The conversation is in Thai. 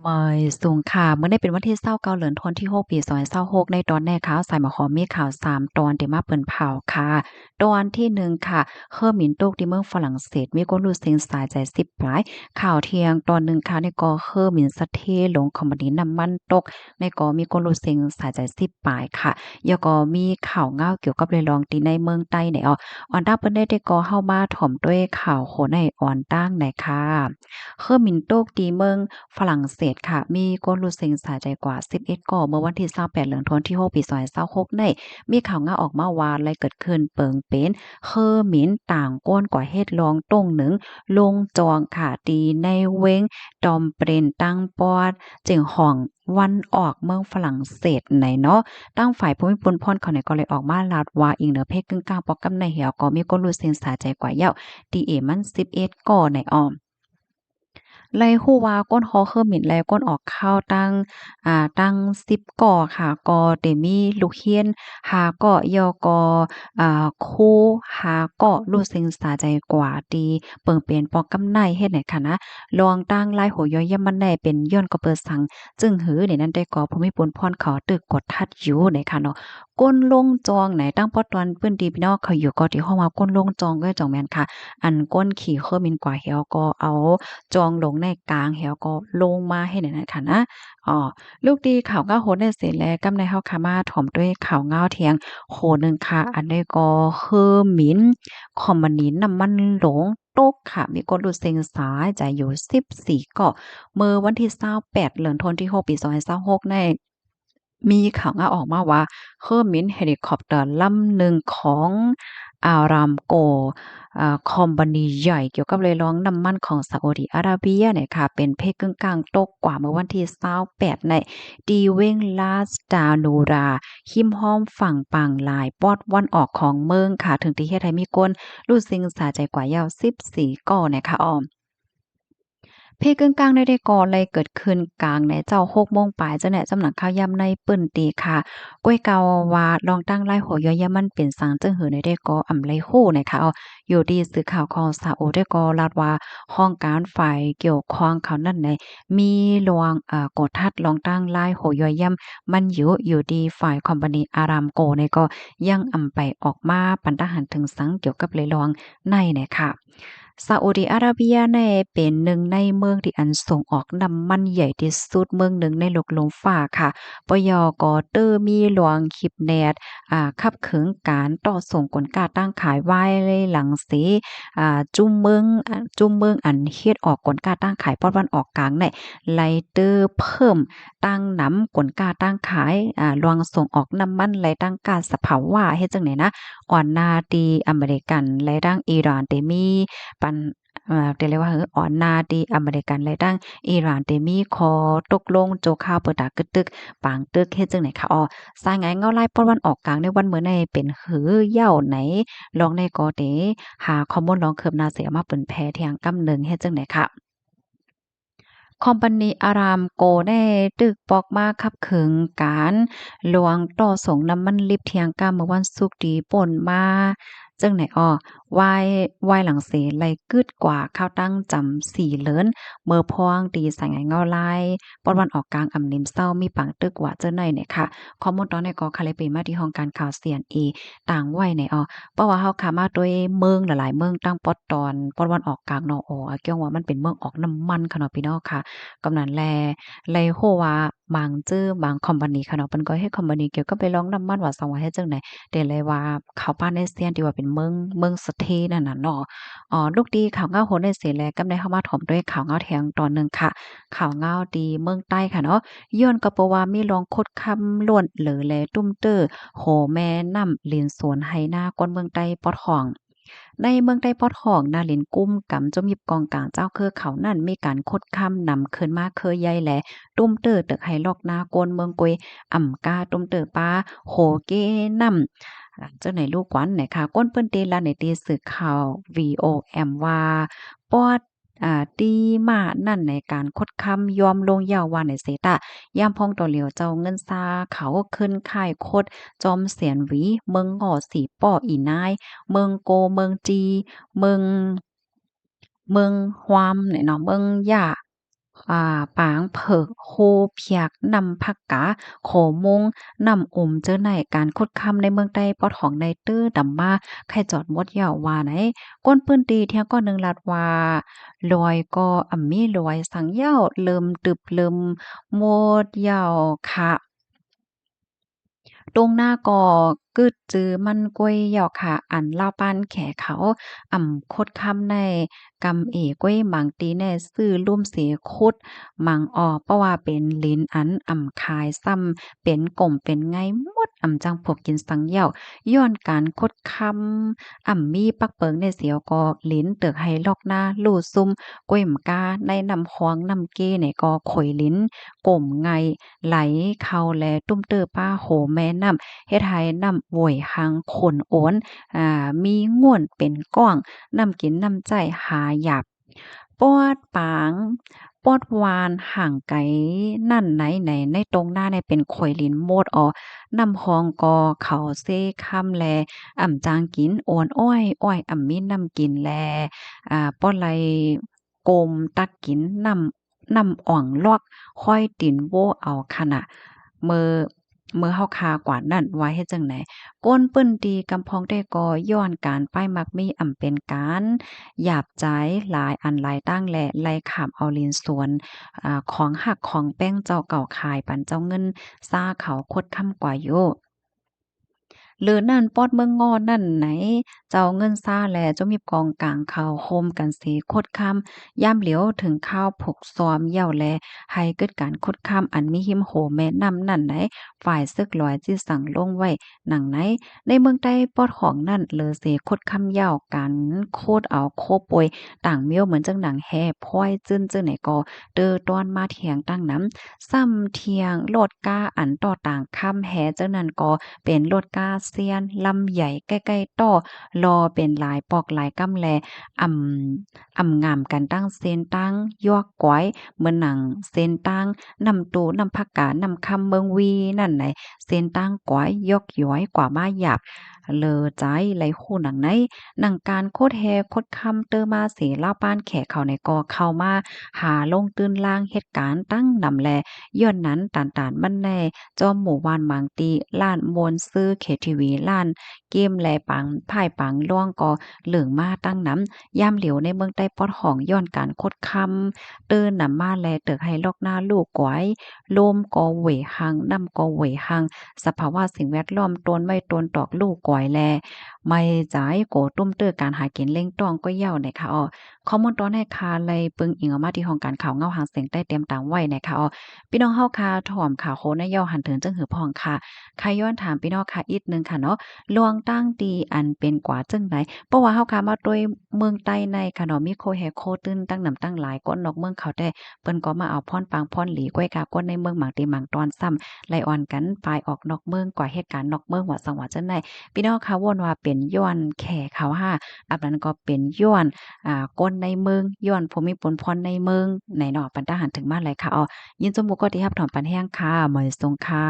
เมยสูงค่ะเมื่อได้เป็นวันที่29เดือนธันวาคมปี2026ในตอนแรกข่าวสายหมอขอมีข่าว3ตอนที่มาเปิ้นเผาค่ะตอนที่1ค่ะเคอร์หมินตกที่เมืองฝรั่งเศสมีคนรู้เซ็งสายใจ10ปลายข่าวเที่ยงตอนหนึ่งค่ะในก็เคอร์หมินสะเทลงคอมบานีน้ำมันตกในก็มีคนรู้เซ็งสายใจ10ปลายค่ะแล้วก็มีข่าวเงาเกี่ยวกับเรื่องรองตีในเมืองใต้เนี่ยออนตั้งเปิ้นได้ก็เข้ามาถ่อมด้วยข่าวโหในออนตั้งไหนค่ะเคอร์หมินตกที่เมือง ฝรั่งเศสค่ะมีคนรู้สึกสาใจกว่า11ก่อเมื่อวันที่28เดือนธันวาคมปี2026ในมีข่าวงาออกมาว่าอะไรเกิดขึ้นเปิงเป็นเคอหมินต่างก้นกว่าเฮ็ดลองต้งหนึ่งลงจองค่ะตีในเว้งดอมเปรนตั้งปอดจึงห้องวันออกเมืองฝรั่งเศสไหนเนาะตั้งฝ่ายภูมิพลพรเขาเนี่ยก็เลยออกมาลาดว่าอิงเหนือเพศกึ่งกลางปอกกำในเหี่ยวก็มีคนรู้สึกสาใจกว่าเย้าตีเอมัน11ก่อในอ้อม ไล่ฮู้ว่าก้นฮอเคอร์มิดและก้นออกข้าวตั้ง10ก่อค่ะก็เตมีลูกเฮียน5ก่อยอก็คู่5ก่อรู้สึกสาใจกว่าตีเปิงเป็นปอกกำไนเฮ็ดไหนค่ะนะลองตั้งลายโหย่อยยามมันได้เป็นย้อนก็เปิดสังจึงหือในนั้นได้ก่อภูมิพลพรเขาตึกกดทัดอยู่ไหนค่ะเนาะก้นลงจองไหนตั้งปอตอนเปิ้นดีพี่น้องเขาอยู่ก็ที่ห้องว่าก้นลงจองก็จองแม่นค่ะอันก้นขี่เครื่องบินกว่าเหี่ยวก็เอาจองลงในกลางเหี่ยวก็ลงมาให้นั่นน่ะค่ะนะอ้อลูกดีข่าวเงาโหนได้เสร็จแล้วกำในเฮาค่ะมาถ่อมด้วยข่าวเงาเที่ยงโหหนึ่งค่ะอันนี้ก็คือหมิ้นคอมมานินน้ำมันหลงตกค่ะมีคนรู้เซ็งสายใจอยู่14เกาะเมื่อวันที่28เดือนธันวาคมปี2026ในมีข่าวเงาออกมาว่าเครื่องบินเฮลิคอปเตอร์ลำหนึ่งของAramco คอมพานีใหญ่เกี่ยวกับเรือรองน้ำมันของซาอุดิอาระเบียเนี่ยค่ะเป็นเพศกึ่งกลางตกกว่าเมื่อวันที่28ในดีเวงลาสตานูราหิมห้อมฝั่งปางลายปอดวันออกของเมืองค่ะถึงที่เฮ็ดให้มีคนรู้สึกสาใจกว่ายาว14ก่อนะคะอ้อม เพกึ่งกลางได้ก่อเลยเกิดขึ้นกลางในเจ้า6โมงปลายเจ้าแหน่สำนักข่าวยามในปื้นตีค่ะก้วยเกาว่าลองตั้งไล่หัวย่อยยามันเป็นสางจึงหือในได้ก่ออำไลฮู้นะคะอยู่ดีสื่อข่าวของซาอุได้ก่อลาดว่าห้องการฝ่ายเกี่ยวข้องเขานั่นในมีลวงกดทัดลองตั้งไล่หัวย่อยยำมันอยู่ดีฝ่ายคอมพานีอารามโกในก็ยังอำไปออกมาปันทหารถึงสังเกี่ยวกับเลยลองในเนี่ยค่ะ ซาอุดิอาระเบียเนี่ยเป็นหนึ่งในเมืองที่อันส่งออกน้ำมันใหญ่ที่สุดเมืองหนึ่งในโลกลมฟ้าค่ะปยก็เตอมีหลวงคิบแนตขับเคิงการต่อส่งกลกาตั้งขายไว้เลยหลังเสจุ่มเมืองอันเฮ็ดออกกลกาตั้งขายปอดวันออกกลางเนี่ยไลเตอร์เพิ่มตั้งนำกลกาตั้งขายรวงส่งออกน้ำมันไหลตั้งกาสภาวะเฮ็ดจังไหนนะอ่อนนาตีอเมริกันและดั้งอิหร่านเตมีปันเรียกว่าอ่อนนาตีอเมริกันและดั้งอิหร่านเตมีคอตกลงโจข่าวเปิดตากึกตึกปางตึกเฮ็ดจังไหนคะอ้อสายงายเงาลายป้อนวันออกกลางในวันมื้อในเป็นหือเหย้าไหนลองในก็เตหาข้อมูลลองเคิบหน้าเสียมาเปิ้นแพเที่ยงกำหนึ่งเฮ็ดจังไหนคะ คอมพานีอารามโกได้ตึกปอกมาคับเคิงการหลวงต่อส่งน้ำมันลิบเทียงกาเมื่อวันศุกร์ที่ป่นมาจึงไหนอ้อวายหลังเสไลกึดกว่าข้าวตั้งจำ4เลินเมื่อพวงตีสายงเงาลายปอนวันออกกลางอำนิมเศร้ามีปังตึกว่าเจ้าไหนเนี่ยค่ะข้อมูลตอนในก็คาเลเปมาที่ห้องการข่าว CNA ต่างไว้ในอ้อเพราะว่าเฮาขามาด้วยเมืองหลายๆเมืองตั้งปอดตอนปอนวันออกกลางเนาะอ้อเกี่ยงว่ามันเป็นเมืองออกน้ำมันค่ะเนาะพี่น้องค่ะ กำนันแลโฮว่าบางจื้อบางคอมพานีค่ะเนาะเพิ่นก็เฮ็ดคอมพานีเกี่ยวกับไปลองน้ำมันว่าสังว่าเฮ็ดจั่งใดแต่เลยว่าข้าวปานในเซียนที่ว่าเป็นเมืองสะเทนั่นน่ะเนาะลูกดีข่าวเงาโหนได้เสียแลกำได้เข้ามาถ่อมด้วยข่าวเงาแถงตอนหนึ่งค่ะข่าวเงาดีเมืองใต้ค่ะเนาะย้อนก็เพราะว่ามีรองคดคำล้วนเหลือแลตุ้มเต้อโหแม่น้ำเลนสวนไหนาก้นเมืองใต้ปอดห้อง ในเมืองใต้ปอดห้องนาเล่นกุ้มกำจมยิบกองกลางเจ้าคือเขานั่นมีการคดค้ำนำขึ้นมาเคยใหญ่แหละตุ้มเตอตึกไห้ลอกนาโกนเมืองกวยอ่ำกาตุ้มเตอปาโหเกนำเจ้าไหนลูกกวนไหนค่ะก้นเปิ้นเตลาในตีสื่อข่าว VOM ว่าปอดตีมานั่นในการคดค้ำยอมลงยาวว่าในเสตะย่ามพองตัวเหลียวเจ้าเงินซาเขาขึ้นค่ายคดจอมเสียนหวีเมืองงอสีป้ออีนาย เมืองโกเมืองจีเมืองฮวามเนี่ยเนาะเมืองย่า ปางเผิกโฮเพียกนำผักกาโขมุงนำเจอในการคดคำในเมืองใต้ปอดของในตื้อดำมาใครจอดมดเหย่าว่าไหนก้นปื้นตีเที่ยก็นึงลัดว่าลอยก็มีลอยสังเหย้าเริ่มตึบเริ่มหมดเหย่าค่ะตรงหน้าก็กึดจือมันกวยเหยาะค่ะอันลาวปานแขเขาคดคำในกำเอกวยหมังตีแน่ซื้อลุ่มเสคุดหมังออเพราะว่าเป็นลิ้นอันคายซ้ำเป็นกลมเป็นไงหมดจังพวกกินสังเหย้าย้อนการคดคำมีปักเปิงในเสียวก็ลิ้นเตึกให้ลอกหน้าลู่ซุ่มก้วยหมกาในนำควงนำเก้เนี่ยก็ข่อยลิ้นกลมไงไหลเข้าแลตุ้มเตอป้าโหแม่น้ำ เฮ็ดให้น้ำโวยหังขนโอนมีง่วนเป็นก้องน้ำกินน้ำใจหาหยับปอดปางปอดวานห่างไกนั่นไหนในตรงหน้าเนี่ยเป็นข่อยลิ้นโมดน้ำหองก็เขาเซคำแลจางกินโอนอ้อยมีน้ำกินแลป้อไหลโกมตักกินน้ำอ่องลอกค่อยตินโวเอาขนาดมือเฮาคากว่านั้นไว้เฮ็ดจั่งใดก้นเปิ้นดีกำพองได้ก่อย้อนการป้ายมักมีเป็นการหยาบใจหลายอันหลายตั้งและไล่ขามเอาลินสวนของหักของแป้งเจ้าเก่าขายปันเจ้าเงินซ่าเขาคดค่ำกว่าโย หรือนั่นปอดเมืองงอนนั่นไหนเจ้าเงินซ่าแลเจ้ามีกองกลางข่าวโฮมกันสีคดค่ำย่ำเหลียวถึงข้าวผกซ้อมเหย้าแลให้เกิดการคดค่ำอันมีหิมโหแม่นำนั่นไหนฝ่ายซึกลอยที่สั่งลงไว้หนังไหนในเมืองใต้ปอดของนั่นเลอเสคดค่ำเหย้ากันโคดเอาโคป่วยต่างเมี้ยวเหมือนจังหนังแห่พ้อยจึ้นไหนก็เด้อตอนมาเถียงตั้งน้ำซ้ำเทียงโลดก้าอันต่อต่างค่ำแห่เจ้านั้นก็เป็นโลดก้าเซียนลำใหญ่ใกล้ๆต่อรอเป็นหลายปอกหลายกำแลงามกันตั้งเส้นตั้งยวกก้อยเหมือนหนังเส้นตั้งนำตูนำผักกาดนำคำเมืองวีนั่นไหนเส้นตั้งก้อยยกย้อยกว่ามาหยาบเลอใจไหลคู่หนังไหนหนังการโคดแฮโคดคำเตอมาเสลาวป้านแขกเขาในกอเข้ามาหาลงตื่นล่างเหตุการณ์ตั้งนำแลย้อนนั้นตานมันแน่จอมหมู่บ้านบางตีล้านมนซื้อเคทีวีล้านเกมแลปังพ่ายปังล่วงก็เหลืองมาตั้งน้ำยามเหลียวในเมืองใต้ปอดห้องย้อนการคดคำเติ้นนำมาแลเตึกให้ลอกหน้าลูกก้อยลมก็เหวยหังน้ำก็เหวยหังสภาวะสิ่งแวดล้อมตนไม่ตนตอกลูกก้อยแลไม่จ่ายโกตุ้มเตื้อการหากินเล่งต้องก็เย้านะคะข้อมูลตอนให้คาเลยปึงอิงออกมาที่ห้องการข่าวเงาหางเสียงใต้เตรียมต่างไว้นะคะพี่น้องเฮาค่ะถ่อมข่าวโคในเย้าหันถึงจังหือพองค่ะค่ะย้อนถามพี่น้องค่ะอีกนึงค่ะเนาะลวงตั้งดีอันเป็นกว่าจังไดเพราะว่าเฮาค่ะมาโดยเมืองใต้ในค่ะเนาะมีโคแฮโคตื้นตั้งนำตั้งหลายก้นนอกเมืองเขาแต่เปิ้นก็มาเอาพ่อนปางพ่อนหลีก้อยกาก้นในเมืองหมางตีหมางตอนซ้ำไล่อ่อนกันปลายออกนอกเมืองกว่าเหตุการณ์นอกเมืองว่าสังว่าจังไดพี่น้องค่ะวนว่าเป็นย้อนแข่เขาค่ะอันนั้นก็เป็นย้อนก้นในเมืองย้อนภูมิปนพรในเมืองไหนเนาะปันทหารถึงมาเลยค่ะยินจมูกก็ที่รับถอนปันแห้งค่ะหมอยทรงค่ะ